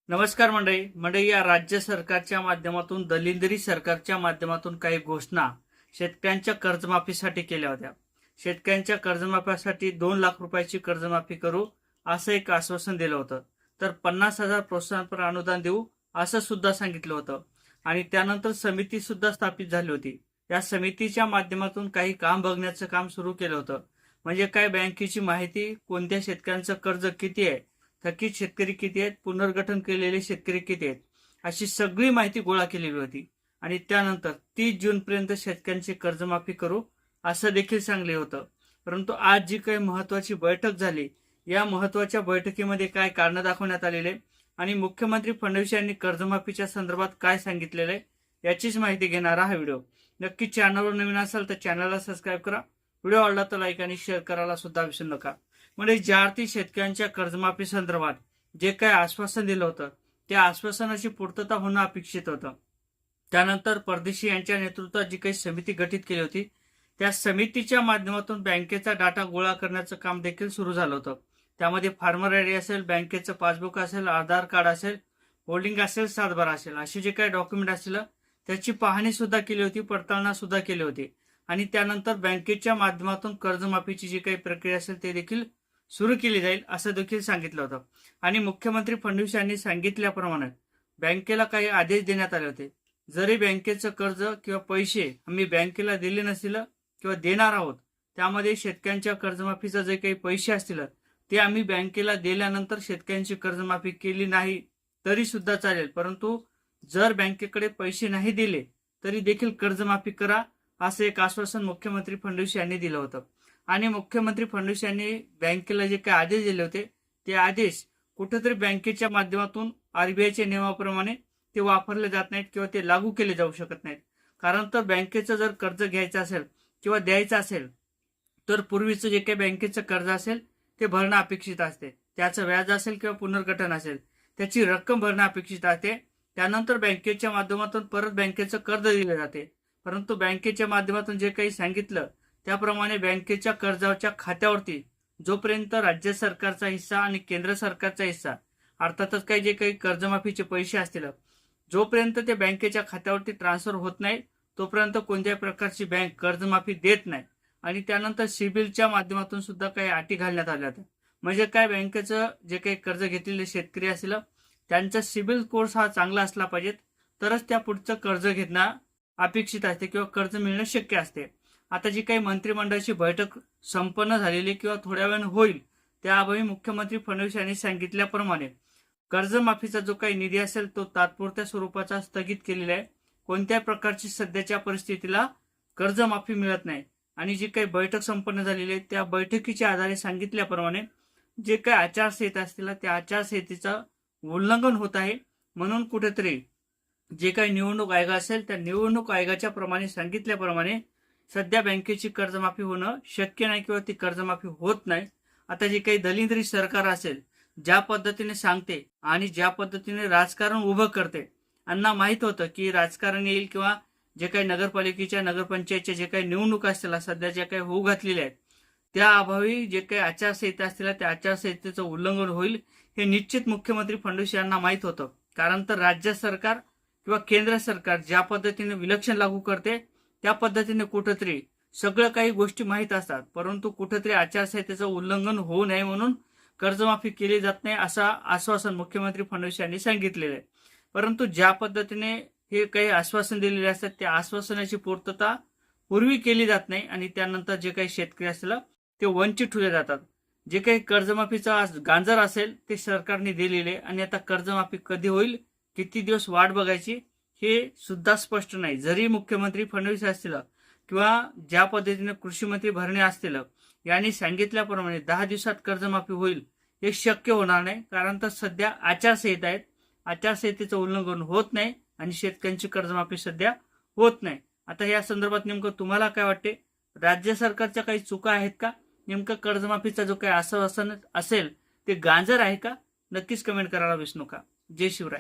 नमस्कार मंडळी या राज्य सरकारच्या माध्यमातून दलिंद्री सरकारच्या माध्यमातून काही घोषणा शेतकऱ्यांच्या कर्जमाफीसाठी केल्या होत्या। शेतकऱ्यांच्या कर्जमाफीसाठी 2 लाख रुपयाची कर्जमाफी करू असं एक आश्वासन दिलं होतं। तर 50,000 प्रोत्साहनपर अनुदान देऊ असं सुद्धा सांगितलं होतं। आणि त्यानंतर समिती सुद्धा स्थापित झाली होती। या समितीच्या माध्यमातून काही काम बघण्याचं काम सुरू केलं होतं। म्हणजे काय, बँकेची माहिती, कोणत्या शेतकऱ्यांचं कर्ज किती आहे, थकीत शेतकरी किती आहेत, पुनर्गठन केलेले शेतकरी किती आहेत, अशी सगळी माहिती गोळा केलेली होती। आणि त्यानंतर 30 जून पर्यंत शेतकऱ्यांची कर्जमाफी करू असं देखील सांगले होतं। परंतु आज जी काही महत्वाची बैठक झाली, या महत्वाच्या बैठकीमध्ये काय कारण दाखवण्यात आलेले आणि मुख्यमंत्री फडणवीस यांनी कर्जमाफीच्या संदर्भात काय सांगितलेलं आहे याचीच माहिती घेणारा हा व्हिडिओ। नक्की चॅनलवर नवीन असाल तर चॅनलला सबस्क्राईब करा, व्हिडिओ आवडला तर लाईक आणि शेअर करायला सुद्धा विसरू नका। म्हणजे ज्या अर्थी शेतकऱ्यांच्या कर्जमाफी संदर्भात जे काही आश्वासन दिलं होतं त्या आश्वासनाची पूर्तता होणं अपेक्षित होतं। त्यानंतर परदेशी यांच्या नेतृत्वात जी काही समिती गठीत केली होती त्या समितीच्या माध्यमातून बँकेचा डाटा गोळा करण्याचं काम देखील सुरू झालं होतं। त्यामध्ये फार्मर आयडी असेल, बँकेचं पासबुक असेल, आधार कार्ड असेल, होल्डिंग असेल, सातबारा असेल, असे जे काही डॉक्युमेंट असेल त्याची पाहणी सुद्धा केली होती, पडताळणी सुद्धा केली होती। आणि त्यानंतर बँकेच्या माध्यमातून कर्जमाफीची जी काही प्रक्रिया असेल ते देखील सुरू केली जाईल असं देखील सांगितलं होतं। आणि मुख्यमंत्री फडणवीस यांनी सांगितल्याप्रमाणे बँकेला काही आदेश देण्यात आले होते। जरी बँकेचं कर्ज किंवा पैसे आम्ही बँकेला दिले नसतील किंवा देणार आहोत, त्यामध्ये शेतकऱ्यांच्या कर्जमाफीचे जे काही पैसे असतील ते आम्ही बँकेला दिल्यानंतर शेतकऱ्यांची कर्जमाफी केली नाही तरी सुद्धा चालेल, परंतु जर बँकेकडे पैसे नाही दिले तरी देखील कर्जमाफी करा असं एक आश्वासन मुख्यमंत्री फडणवीस यांनी दिलं होतं। आणि मुख्यमंत्री फडणवीस यांनी बँकेला जे काही आदेश दिले होते ते आदेश कुठेतरी बँकेच्या माध्यमातून आरबीआयच्या नियमाप्रमाणे ते वापरले जात नाहीत किंवा ते लागू केले जाऊ शकत नाहीत। कारण तर बँकेचं जर कर्ज घ्यायचं असेल किंवा द्यायचं असेल तर पूर्वीचं जे काही बँकेचं कर्ज असेल ते भरणं अपेक्षित असते, त्याचं व्याज असेल किंवा पुनर्गठन असेल त्याची रक्कम भरणं अपेक्षित असते। त्यानंतर बँकेच्या माध्यमातून परत बँकेचं कर्ज दिले जाते। परंतु बँकेच्या माध्यमातून जे काही सांगितलं त्याप्रमाणे बँकेच्या कर्जाच्या खात्यावरती जोपर्यंत राज्य सरकारचा हिस्सा आणि केंद्र सरकारचा हिस्सा अर्थातच काही जे काही कर्जमाफीचे पैसे असतील जोपर्यंत ते बँकेच्या खात्यावरती ट्रान्सफर होत नाही तोपर्यंत कोणत्याही प्रकारची बँक कर्जमाफी देत नाही। आणि त्यानंतर सिबिलच्या माध्यमातून सुद्धा काही अटी घालण्यात आल्या होत्या। म्हणजे काय, बँकेचं जे काही कर्ज घेतलेले शेतकरी असेल त्यांचा सिबिल कोर्स हा चांगला असला पाहिजे तरच त्या पुढचं कर्ज घेणं अपेक्षित असते किंवा कर्ज मिळणं शक्य असते। आता जी काही मंत्रिमंडळाची बैठक संपन्न झालेली किंवा थोड्या वेळाने होईल त्यावेळी मुख्यमंत्री फडणवीस यांनी सांगितल्याप्रमाणे कर्जमाफीचा जो काही निधी असेल तो तात्पुरत्या स्वरूपाचा स्थगित केलेला आहे। कोणत्याही प्रकारची सध्याच्या परिस्थितीला कर्जमाफी मिळत नाही। आणि जी काही बैठक संपन्न झालेली आहे त्या बैठकीच्या आधारे सांगितल्याप्रमाणे जे काही आचारसंहिता असतील त्या आचारसंहितेचं उल्लंघन होत आहे, म्हणून कुठेतरी जे काही निवडणूक आयोग असेल त्या निवडणूक आयोगाच्या प्रमाणे सांगितल्याप्रमाणे सध्या बँकेची कर्जमाफी होणं शक्य नाही किंवा ती कर्जमाफी होत नाही। आता जे काही दलिंद्री सरकार असेल ज्या पद्धतीने सांगते आणि ज्या पद्धतीने राजकारण उभं करते, यांना माहित होतं की राजकारण येईल किंवा जे काही नगरपालिकेच्या नगरपंचायतच्या जे काही निवडणूक असतील सध्या ज्या काही होऊ घातलेल्या आहेत त्या अभावी जे काही आचारसंहिता असतील त्या आचारसंहितेचं उल्लंघन होईल हे निश्चित मुख्यमंत्री फडणवीस यांना माहित होतं। कारण तर राज्य सरकार किंवा केंद्र सरकार ज्या पद्धतीने विलक्षण लागू करते त्या पद्धतीने कुठेतरी सगळं काही गोष्टी माहीत असतात, परंतु कुठेतरी आचारसंहितेचं उल्लंघन होऊ नये म्हणून कर्जमाफी केली जात नाही असं आश्वासन मुख्यमंत्री फडणवीस यांनी सांगितलेलं आहे। परंतु ज्या पद्धतीने हे काही आश्वासन दिलेले असतात त्या आश्वासनाची पूर्तता पूर्वी केली जात नाही आणि त्यानंतर जे काही शेतकरी असतील ते वंचित ठेवले जातात। जे काही कर्जमाफीचा गांजर असेल ते सरकारने दिलेले आणि आता कर्जमाफी कधी होईल, किती दिवस वाट बघायची हे सुद्धा स्पष्ट नाही। जरी मुख्यमंत्री फडणवीस असतील किंवा ज्या पद्धतीने कृषी मंत्री भरणे असतील यांनी सांगितल्याप्रमाणे 10 दिवसात कर्जमाफी होईल हे शक्य होणार नाही। कारण तर सध्या आचारसंहिता आहेत, आचारसंहितेचं उल्लंघन होत नाही आणि शेतकऱ्यांची कर्जमाफी सध्या होत नाही। आता या संदर्भात नेमकं तुम्हाला काय वाटते, राज्य सरकारच्या काही चुका आहेत का, नेमकं कर्जमाफीचा जो काही आश्वासन असेल ते गांजर आहे का, नक्कीच कमेंट करायला विसरू नका। जय शिवराय।